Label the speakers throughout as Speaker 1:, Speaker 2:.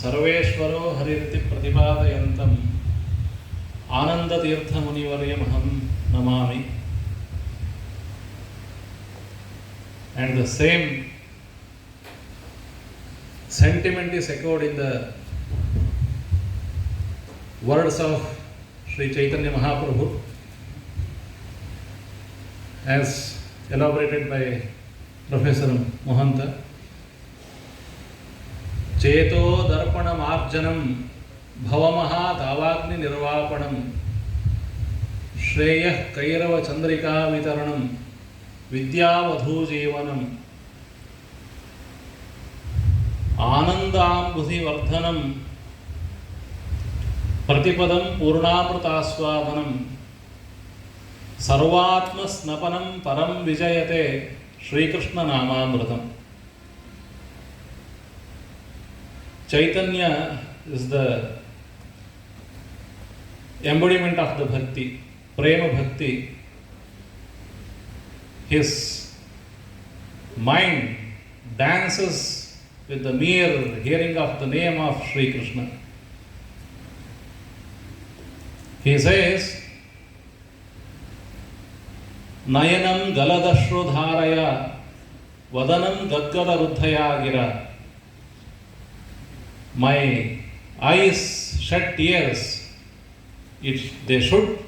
Speaker 1: सर्वेश्वरो हरिरिति प्रतिपादयन्तम् आनन्दतीर्थमुनिवर्यमहं Namami. And the same sentiment is echoed in the words of Sri Chaitanya Mahaprabhu as elaborated by Professor Mohanta. Cheto darpanam arjanam bhavamaha davagni nirvapanam shreyah kairava chandrika vitaranam vidyavadhu jeevanam anandambudhi vardhanam प्रतिपदम पूर्णामृतास्वादनम सर्वात्म स्नपनम परम विजयते Shrikrishna नामामृतम. Chaitanya is the embodiment of the bhakti, prema bhakti. His mind dances with the mere hearing of the name of Sri Krishna. He says, Nayanam galadashrodharaya vadanam gadgada ruddhaya gira. My eyes shed tears. They should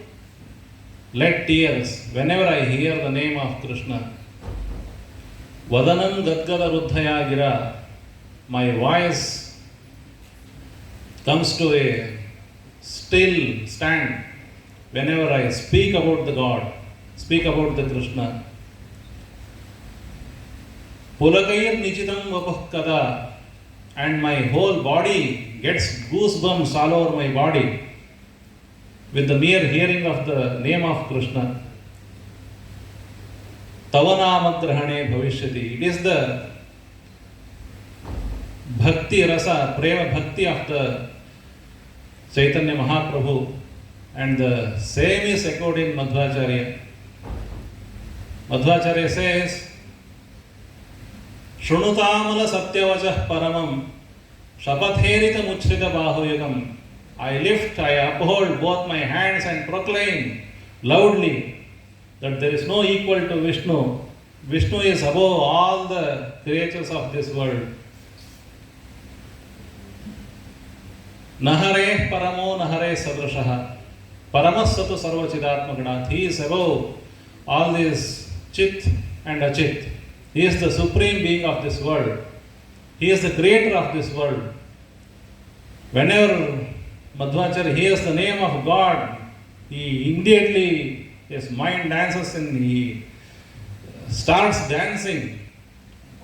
Speaker 1: let tears whenever I hear the name of Krishna. Vadanam gadgada ruddhaya gira. My voice comes to a still stand whenever I speak about the God, speak about the Krishna. Pulakair nichitam vapuh kada, and my whole body gets goosebumps all over my body with the mere hearing of the name of Krishna. Tavanama grahane bhavishyati. It is the bhakti rasa, prema bhakti of the Chaitanya Mahaprabhu, and the same is echoed in Madhvacharya. Madhvacharya says, Shrunutamala satyavachah paramam shapatherita muchrita bahuyagam. I lift, I uphold both my hands and proclaim loudly that there is no equal to Vishnu. Vishnu is above all the creatures of this world. Nahare paramo nahare sadrushaha. Paramasatu sarvachidatmaganat. He is above all these chit and achit. He is the supreme being of this world. He is the creator of this world. Whenever Madhvacharya hears the name of God, he immediately, his mind dances and he starts dancing.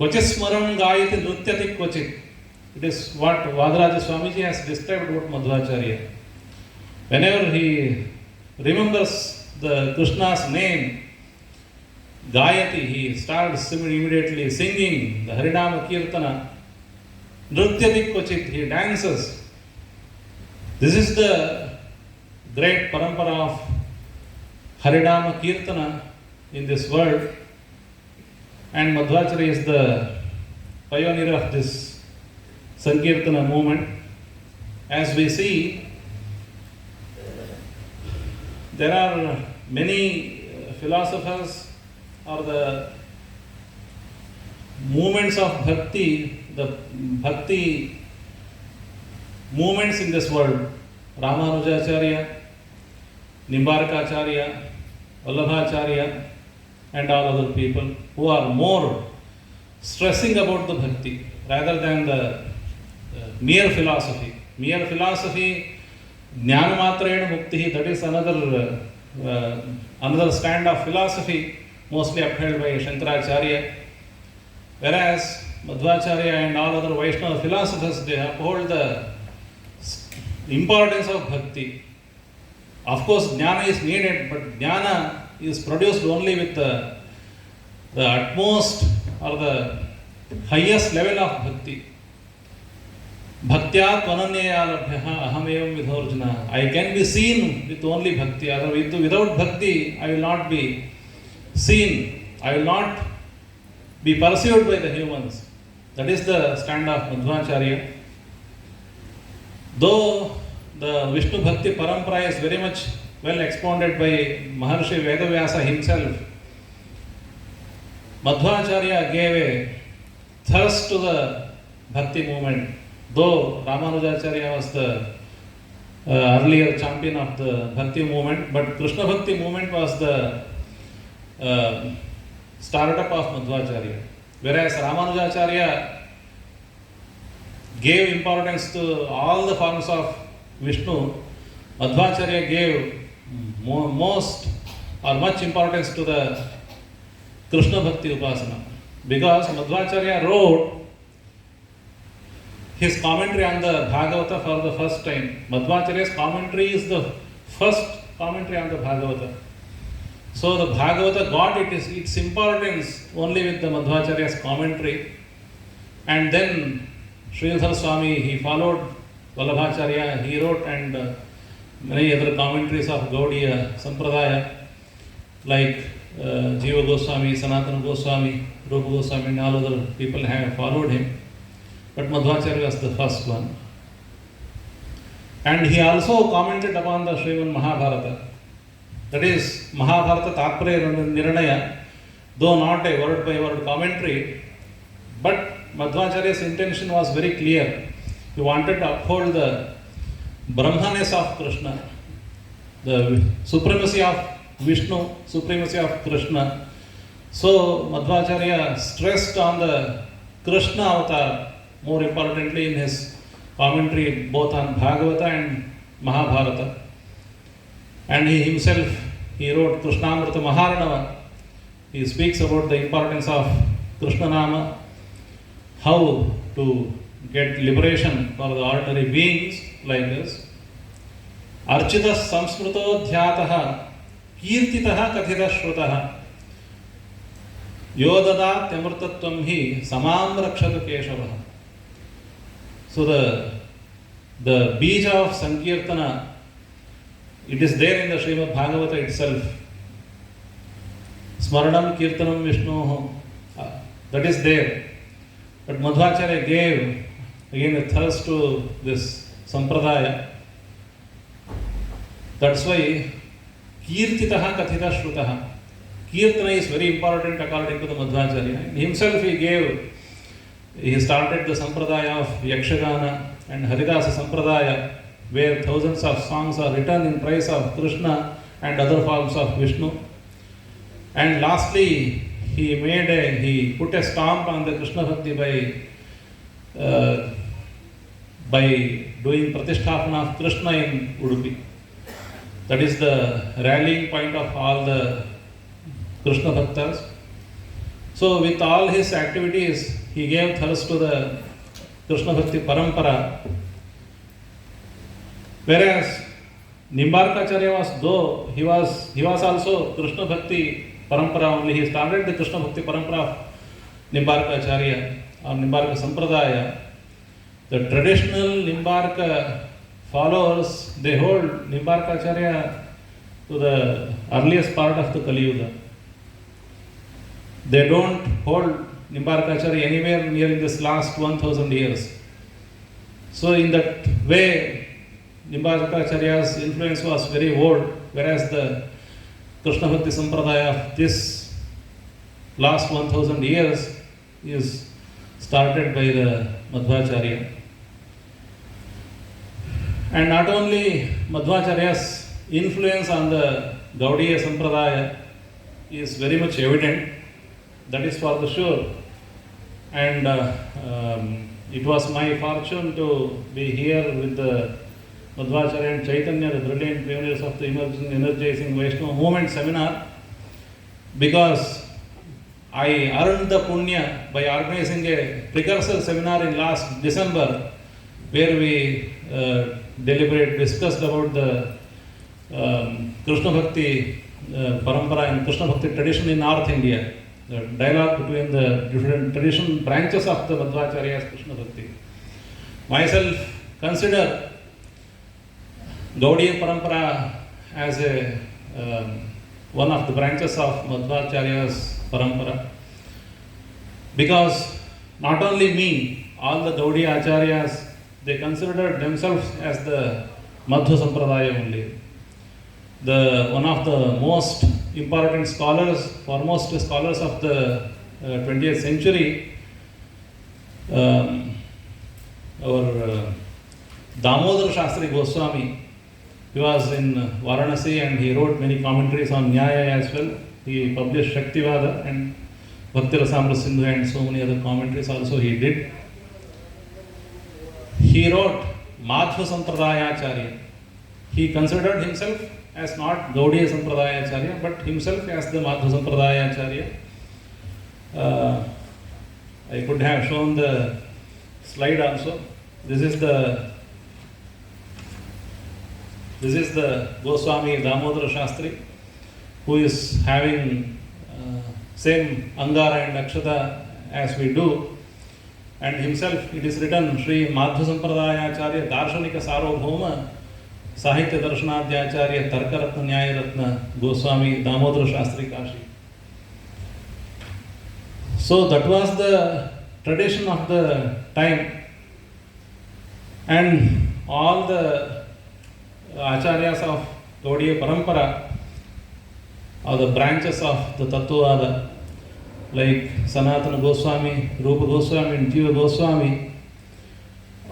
Speaker 1: Kvachismaram gayati nrutyati kvachit. It is what Vadaraja Swamiji has described about Madhvacharya. Whenever he remembers the Krishna's name, Gayati, he starts immediately singing the Harinama Kirtana. Nrutyati kvachit, he dances. This is the great parampara of Harinama Kirtana in this world. And Madhvacharya is the pioneer of this Sankirtana movement. As we see, there are many philosophers or the movements of bhakti, the bhakti movements in this world. Ramanujacharya, Nimbarkacharya, Vallabhacharya, and all other people who are more stressing about the bhakti rather than the mere philosophy. Mere philosophy, jnana matrena mukti, that is another stand of philosophy, mostly upheld by Shankaracharya. Whereas Madhvacharya and all other Vaishnava philosophers, they uphold the importance of bhakti. Of course, jnana is needed, but jnana is produced only with the utmost or the highest level of bhakti. Bhaktya tvananyayalabhyaha aham evam vidhorjuna. I can be seen with only bhakti. Without bhakti, I will not be seen. I will not be perceived by the humans. That is the stand of Madhvacharya. Though the Vishnu Bhakti Parampara is very much well expounded by Maharshi Vedavyasa himself, Madhvacharya gave a thrust to the Bhakti movement. Though Ramanujacharya was the earlier champion of the Bhakti movement, but Krishna Bhakti movement was the startup of Madhvacharya. Whereas Ramanujacharya gave importance to all the forms of Vishnu, Madhvacharya gave most or much importance to the Krishna Bhakti Upasana. Because Madhvacharya wrote his commentary on the Bhagavata for the first time. Madhvacharya's commentary is the first commentary on the Bhagavata. So the Bhagavata got its importance only with the Madhvacharya's commentary. And then Sridhar Swami, he followed Vallabhacharya, he wrote and many other commentaries of Gaudiya Sampradaya like Jiva Goswami, Sanatana Goswami, Rupa Goswami and all other people have followed him. But Madhvacharya was the first one. And he also commented upon the Srimad Mahabharata. That is Mahabharata Taparya Nirnaya, though not a word by word commentary, but Madhvacharya's intention was very clear. He wanted to uphold the Brahmaness of Krishna, the supremacy of Vishnu, supremacy of Krishna. So Madhvacharya stressed on the Krishna avatar, more importantly in his commentary both on Bhagavata and Mahabharata. And he himself, he wrote Krishnamrita Maharanava. He speaks about the importance of Krishna Nama, how to get liberation for the ordinary beings like this. Archita samsmruto dhyataha kirtitaha kathita shrutaha yodada tyamrtatvam hi samam rakshatu keshavaha. So the beej of Sankirtana, it is there in the Srimad Bhagavata itself. Smaranam Kirtanam Vishnu, that is there. But Madhvacharya gave again a thirst to this Sampradaya. That's why Kirtitaha Kathita Shrutaha. Kirtana is very important according to the Madhvacharya. Himself he started the Sampradaya of Yakshagana and Haridasa Sampradaya, where thousands of songs are written in praise of Krishna and other forms of Vishnu. And lastly, he put a stamp on the Krishna Bhakti by doing Pratisthapana of Krishna in Udupi. That is the rallying point of all the Krishna Bhaktas. So with all his activities, he gave thirst to the Krishna Bhakti Parampara. Whereas Nimbarkacharya was, though he was also Krishna Bhakti Parampara only. He started the Krishna Bhakti Parampara of Nimbarkacharya or Nimbarka Sampradaya. The traditional Nimbarka followers, they hold Nimbarkacharya to the earliest part of the Kali Yuga. They don't hold Nimbarkacharya anywhere near this last 1000 years. So in that way, Nimbarkacharya's influence was very old, whereas the Krishna Bhakti Sampradaya of this last 1000 years is started by the Madhvacharya. And not only Madhvacharya's influence on the Gaudiya Sampradaya is very much evident, that is for the sure. And it was my fortune to be here with the Madhvacharya and Chaitanya, the brilliant pioneers of the emerging energizing Vaishnava movement seminar, because I earned the punya by organizing a precursor seminar in last December, where we discussed about the Krishna Bhakti Parampara and Krishna Bhakti tradition in North India, the dialogue between the different tradition branches of the Madhvacharya's Krishna Bhakti. Myself consider Gaudiya Parampara as one of the branches of Madhvacharya's Parampara, because not only me, all the Gaudiya Acharyas, they considered themselves as the Madhva Sampradaya only. One of the most important scholars, foremost scholars of the 20th century, our Damodar Shastri Goswami, he was in Varanasi and he wrote many commentaries on Nyaya as well. He published Shaktivada and Bhakti Rasamrita Sindhu and so many other commentaries also he did. He wrote Madhva Sampradaya Acharya. He considered himself as not Gaudiya Sampradaya Acharya, but himself as the Madhva Sampradaya Acharya. I could have shown the slide also. This is the Goswami Damodara Shastri, who is having same Angara and Akshata as we do. And himself, it is written, Sri Madhva Sampradaya Acharya Darshanika Sarvabhauma Sahitya Darshanadya Acharya Tarkaratna Nyayaratna Goswami Damodara Shastri Kashi. So that was the tradition of the time, and all the Acharyas of Gaudiya Parampara, or the branches of the Tattvavada, like Sanatana Goswami, Rupa Goswami and Jiva Goswami,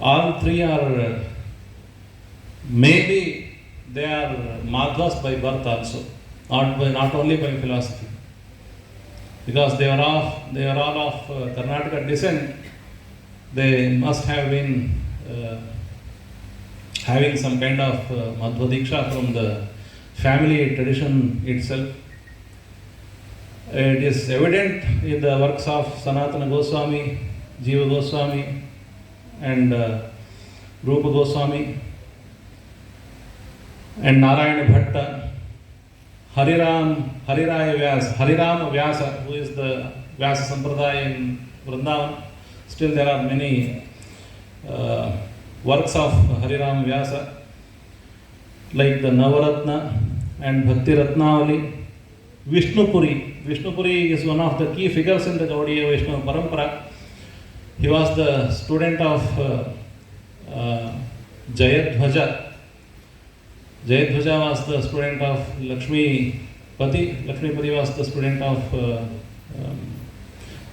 Speaker 1: all three are, maybe they are Madhvas by birth also, not only by philosophy. Because they are all of Karnataka descent, they must have been having some kind of Madhva Diksha from the family tradition itself. It is evident in the works of Sanatana Goswami, Jiva Goswami and Rupa Goswami and Narayana Bhatta. Hariraya Harirama Vyasa, who is the Vyasa Sampradaya in Vrindavan. Still there are many works of Hariram Vyasa, like the Navaratna and Bhakti Ratnavali. Vishnupuri is one of the key figures in the Gaudiya Vaishnava Parampara. He was the student of Jayadhvaja. Jayadhvaja was the student of Lakshmipati. Lakshmipati was the student of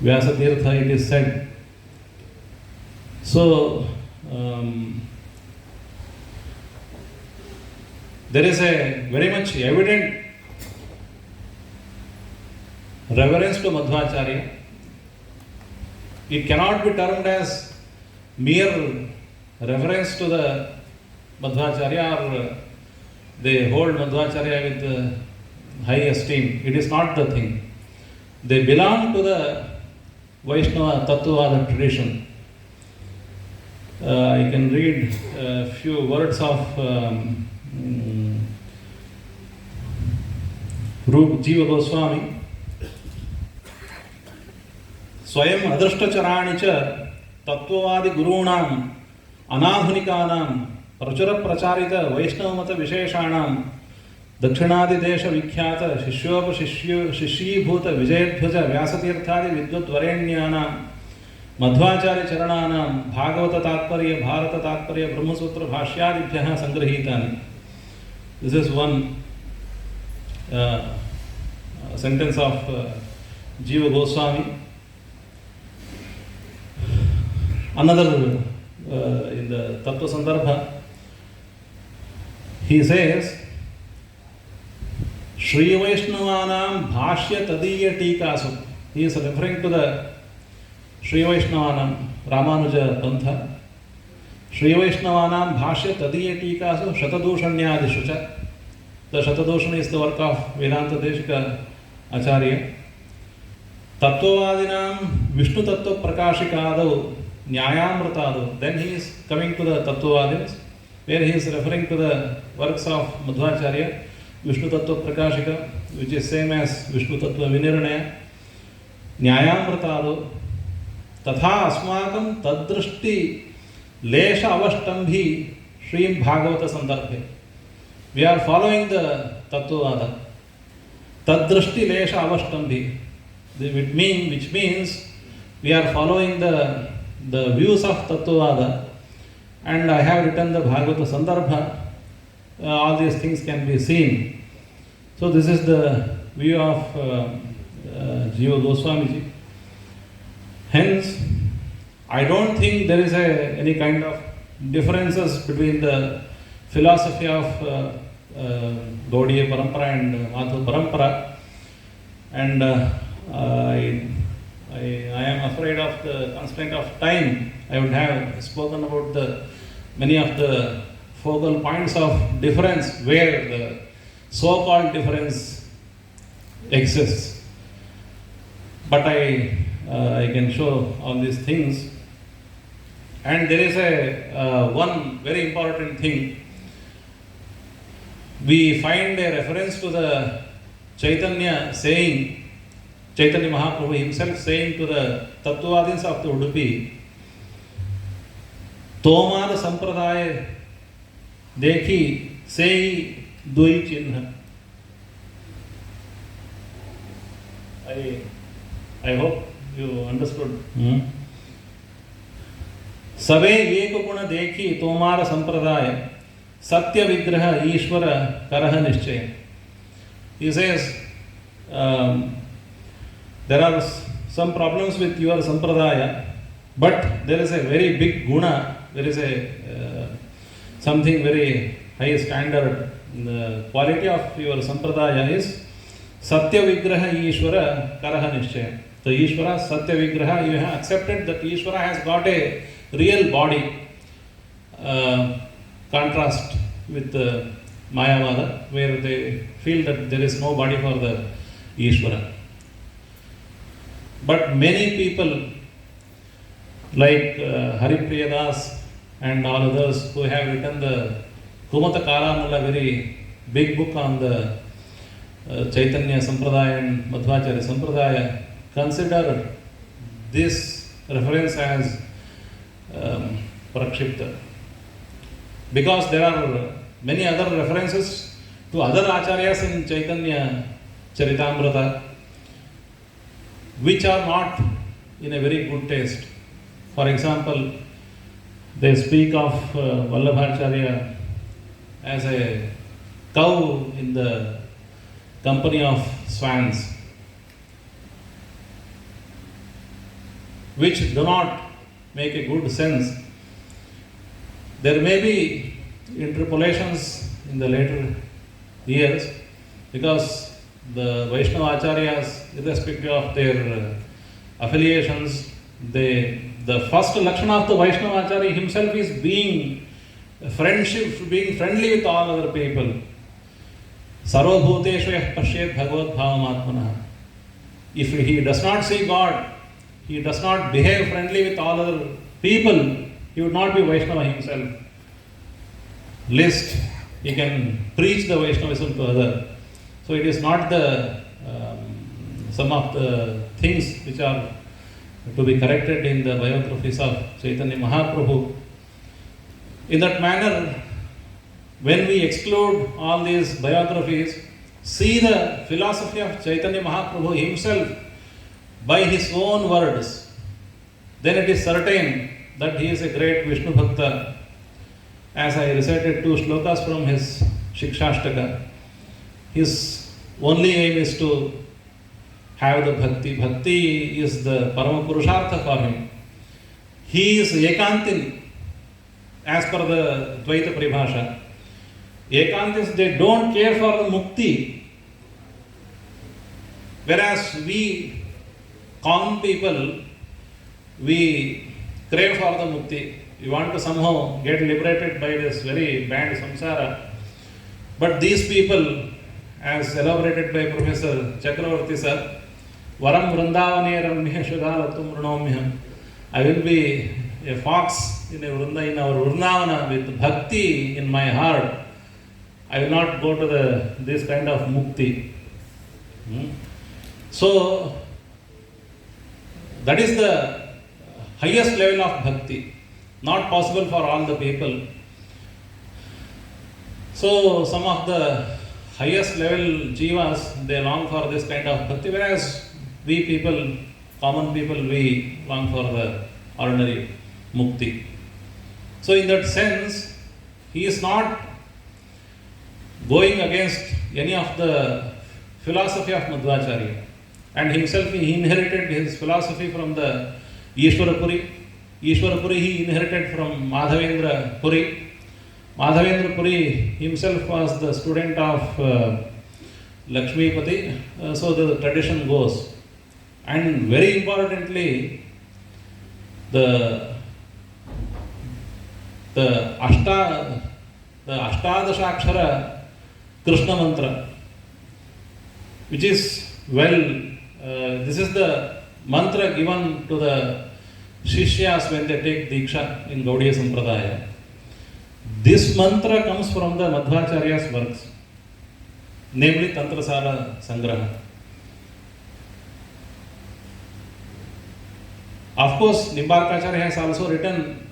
Speaker 1: Vyasatirtha, it is said. So, there is a very much evident reverence to Madhvacharya. It cannot be termed as mere reverence to the Madhvacharya, or they hold Madhvacharya with high esteem. It is not the thing. They belong to the Vaishnava Tattvavada tradition. I can read a few words of Jiva Goswami. Swayam adrishtacharani cha tattvavadi gurunam anadhunikanam prachura pracharita vaishnavamata visheshanam dakshinadi desha vikhyata shishyopa shishyeebhuta vijayadhvaja vyasatirthadi vidvatvarenyanam Madhvacharya charananam bhagavata tatparya bharata tatparya brahmasutra bhashyadibhyah sangrahitani. This is one sentence of Jiva Goswami. Another in the Tattva Sandarbha, he says, Shri Vaishnavanam Bhashya Tadiya Tikasu. He is referring to the Shri Vaishnavanam Ramanuja Pantha. Shri Vaishnavanam Bhashya Tadiya Tikasu Shatadushanyadishu cha. The Shatadoshana is the work of Vedanta Deshika Acharya. Tattvavadinam Vishnu Tattva Prakashikadau Nyayamritadu. Then he is coming to the Tattvavadins, where he is referring to the works of Madhvacharya, Vishnu Tattva Prakashika, which is same as Vishnu Tattva Vinirnaya. Nyayamritadu. Tatha asmakam tadrishti lesha avashtambhi Srim Bhagavata Sandarbhe. We are following the Tattvavada. Tadrishti lesha avashtambhi. Which means we are following the views of Tattvavada and I have written the Bhagavata Sandarbha. All these things can be seen. So this is the view of Jiva Goswamiji. Hence, I don't think there is any kind of differences between the philosophy of Gaudiya Parampara and Madhva Parampara. And I am afraid of the constraint of time. I would have spoken about many of the focal points of difference where the so-called difference exists. But I can show all these things. And there is one very important thing. We find a reference to the Chaitanya saying, Chaitanya Mahaprabhu himself saying to the Tattvavadins of the Udupi, Tomar Sampradaya Dekhi Sei Dui Chinha. I hope you understood. Sabe Eko Guna Dekhi Tomar Sampradaya Satya Vigraha Ishvara Karaha Nishchaya. He says, there are some problems with your sampradaya, but there is a very big guna, there is something very high standard. The quality of your sampradaya is Satya Vigraha Ishvara Karaha Nishchaya. The Ishvara, Satya Vigraha, you have accepted that Ishvara has got a real body. Contrast with the Mayavada, where they feel that there is no body for the Ishvara. But many people like Haripriya Das and all others who have written the Kumata Kalamula, very big book on the Chaitanya Sampradaya and Madhvacharya Sampradaya, consider this reference as Prakshipta. Because there are many other references to other Acharyas in Chaitanya Charitamrita which are not in a very good taste. For example, they speak of Madhvacharya as a cow in the company of swans, which do not make a good sense. There may be interpolations in the later years because the Vaishnava Acharyas, irrespective of their affiliations, the first Lakshana of the Vaishnava Acharya himself is being friendly with all other people. Sarva bhuteshu yah pashyet bhagavad bhavamatmanah. If he does not see God, he does not behave friendly with all other people, he would not be Vaishnava himself. Lest he can preach the Vaishnavism to others. So it is not some of the things which are to be corrected in the biographies of Chaitanya Mahaprabhu. In that manner, when we exclude all these biographies, see the philosophy of Chaitanya Mahaprabhu himself by his own words, then it is certain that he is a great Vishnu Bhakta. As I recited 2 shlokas from his Shikshashtaka, his only aim is to have the bhakti. Bhakti is the Parama Purushartha for him. He is Ekantin, as per the Dvaita Paribhasha. Ekantis, they don't care for the mukti. Whereas we, common people, we crave for the mukti. We want to somehow get liberated by this very bad samsara. But these people, as elaborated by Professor Chakravarti sir, Varam Vrindavane Ramya Shudhalatum Runomyam. I will be a fox in our Vrindavana with bhakti in my heart. I will not go to this kind of mukti. So, that is the highest level of bhakti. Not possible for all the people. So, some of the highest level jivas, they long for this kind of bhakti, whereas we people, common people, we long for the ordinary mukti. So So in that sense, he is not going against any of the philosophy of Madhvacharya. And himself, he inherited his philosophy from the Ishwarapuri. Ishwarapuri he inherited from Madhavendra Puri. Madhavendra Puri himself was the student of Lakshmipati, so the tradition goes. And very importantly, the Ashtadashakshara Krishna mantra, which is this is the mantra given to the Shishyas when they take Diksha in Gaudiya Sampradaya. This mantra comes from the Madhvacharya's works, namely Tantrasara Sangraha. Of course, Nimbarkacharya has also written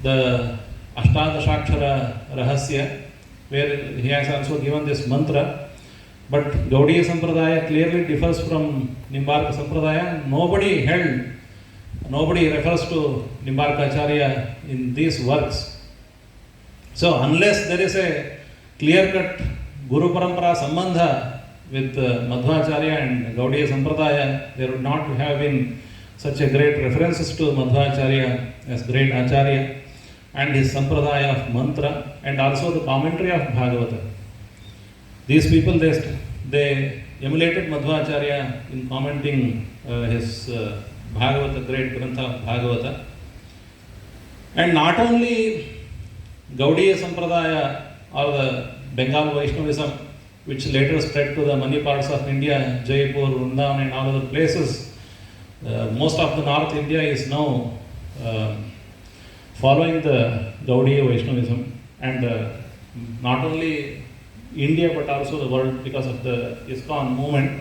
Speaker 1: the Ashtadashakshara Rahasya, where he has also given this mantra. But Gaudiya Sampradaya clearly differs from Nimbarka Sampradaya. Nobody refers to Nimbarkacharya in these works. So unless there is a clear-cut Guru Parampara Sambandha with Madhvacharya and Gaudiya Sampradaya, there would not have been such a great references to Madhvacharya as great Acharya and his Sampradaya of Mantra and also the commentary of Bhagavata. These people, they emulated Madhvacharya in commenting his Bhagavata, great Grantha Bhagavata. And not only Gaudiya Sampradaya or the Bengal Vaishnavism, which later spread to the many parts of India, Jaipur, Vrindavan and all other places. Most of the North India is now following the Gaudiya Vaishnavism, and not only India but also the world because of the ISKCON movement.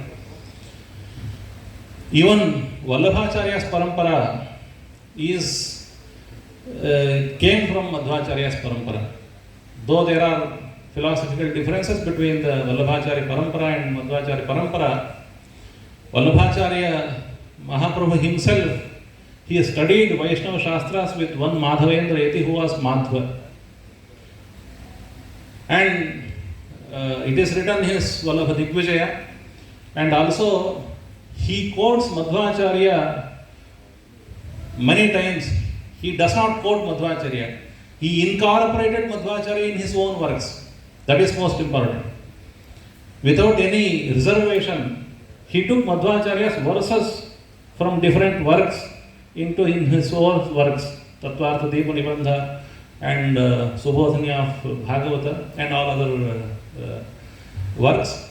Speaker 1: Even Vallabhacharya's parampara came from Madhvacharya's parampara. Though there are philosophical differences between the Vallabhacharya parampara and Madhvacharya parampara, Vallabhacharya Mahaprabhu himself, he studied Vaishnava Shastras with one Madhavendra Yati who was Madhva. And it is written his Vallabha Digvijaya, and also he quotes Madhvacharya many times. He does not quote Madhvacharya. He incorporated Madhvacharya in his own works. That is most important. Without any reservation, he took Madhvacharya's verses from different works in his own works, Tattvartha Deepa Nibandha and Subodhani of Bhagavata and all other works.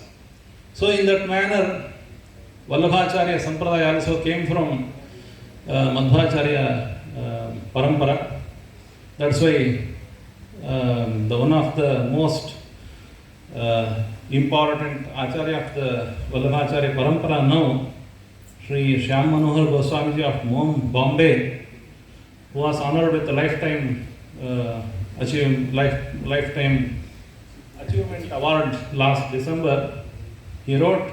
Speaker 1: So in that manner, Vallabhacharya Sampradaya also came from Madhvacharya parampara. That's why the one of the most important Acharya of the Vallabhacharya parampara now, Sri Shyam Manohar Goswamiji of Bombay, who was honored with the lifetime achievement award last December, he wrote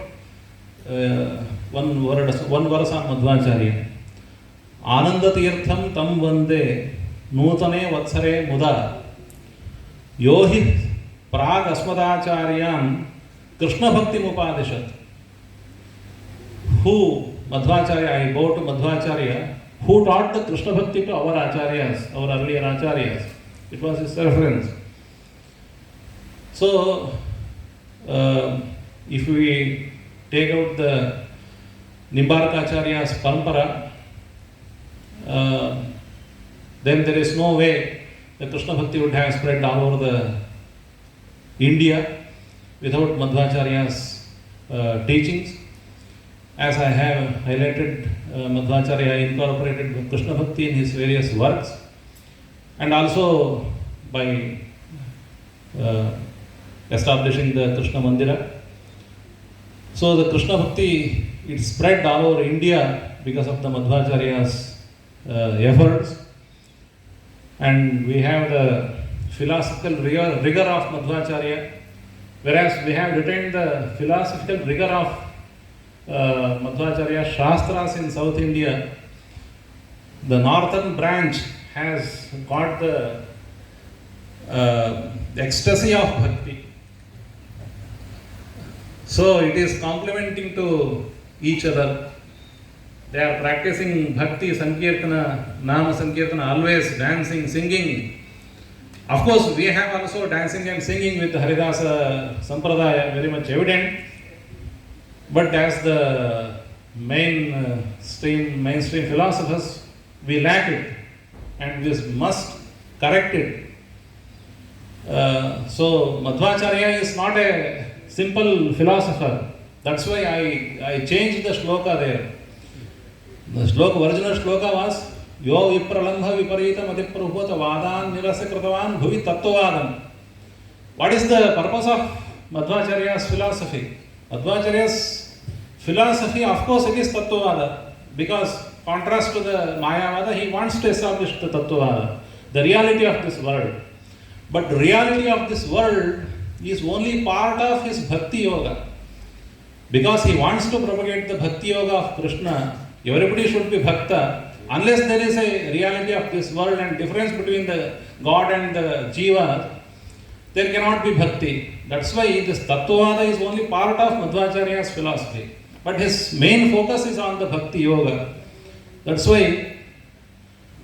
Speaker 1: one verse on Madhvacharya. Ananda Tirtham tam vande nutane vatsare muda yohi prag asmadacharyan Krishna Bhakti mupadishat. Who Madhvacharya, I bow to Madhvacharya, who taught the Krishna Bhakti to our Acharyas, our earlier Acharyas. It was his reference. So, if we take out the Nimbarkacharya's parampara, then there is no way the Krishna Bhakti would have spread all over the India without Madhvacharya's teachings. As I have highlighted, Madhvacharya incorporated Krishna Bhakti in his various works, and also by establishing the Krishna Mandira. So the Krishna Bhakti, it spread all over India because of the Madhvacharya's efforts, and we have the philosophical rigor of Madhvacharya, whereas we have retained the philosophical rigor of Madhvacharya Shastras in South India. The northern branch has got the ecstasy of bhakti. So it is complementing to each other. They are practicing bhakti, sankirtana, nama sankirtana, always dancing, singing. Of course, we have also dancing and singing with Haridasa Sampradaya, very much evident. But as the mainstream philosophers, we lack it, and we must correct it. So Madhvacharya is not a simple philosopher. That's why I changed the shloka there. The shloka, original shloka was Yo vipralambha viparita matiprabhota vadan nirasya kritavan bhuvi tattvadam. What is the purpose of Madhvacharya's philosophy? Madhvacharya's philosophy, of course, it is tattvada, because contrast to the Mayavada, he wants to establish the tattvada, the reality of this world. But the reality of this world is only part of his bhakti yoga. Because he wants to propagate the bhakti yoga of Krishna, everybody should be bhakta. Unless there is a reality of this world and difference between the God and the Jiva, there cannot be bhakti. That's why this tattvada is only part of Madhvacharya's philosophy. But his main focus is on the bhakti yoga. That's why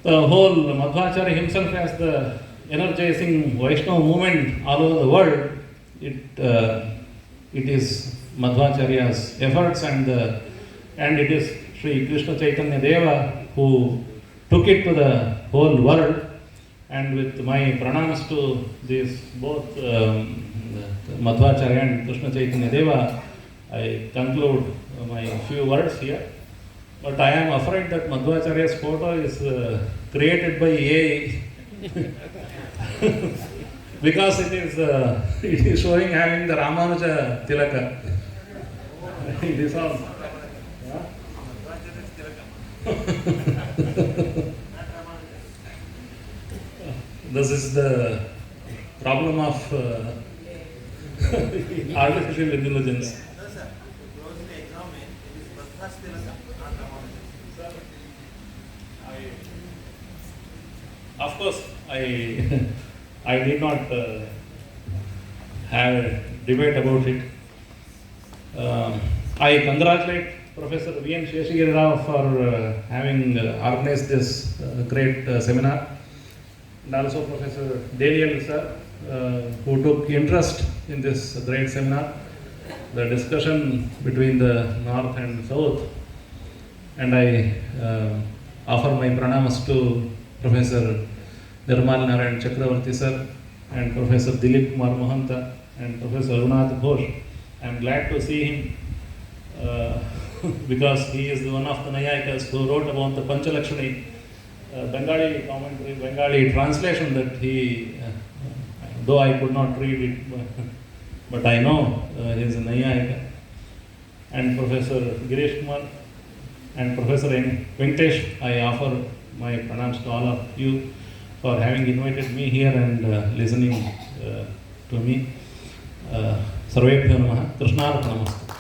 Speaker 1: the whole Madhvacharya himself has the energizing Vaishnava movement all over the world. It is Madhvacharya's efforts and it is Sri Krishna Chaitanya Deva who took it to the whole world. And with my pranams to these both Madhvacharya and Krishna Chaitanya Deva, I conclude my few words here. But I am afraid that Madhvacharya's photo is created by AI. Because it is showing having the Ramanuja Tilaka. It is all. This is the problem of artificial intelligence. Of course, I did not have a debate about it. I congratulate Professor V.N. Sheshagiri Rao for having organized this great seminar, and also Professor Daniel sir, who took interest in this great seminar, the discussion between the North and South. And I offer my pranamas to Professor Veeranarayana Chakravarti sir and Professor Dilip Kumar Mohanta and Professor Arunath Ghosh. I am glad to see him because he is one of the Nayayikas who wrote about the Panchalakshmi Bengali commentary, Bengali translation that he, though I could not read it, but I know he is a Nayayika. And Professor Girish Kumar and Professor Venkatesh, I offer my pranams to all of you for having invited me here and listening to me. Sarvebhyo Namaha. Krishnarpana Namaste.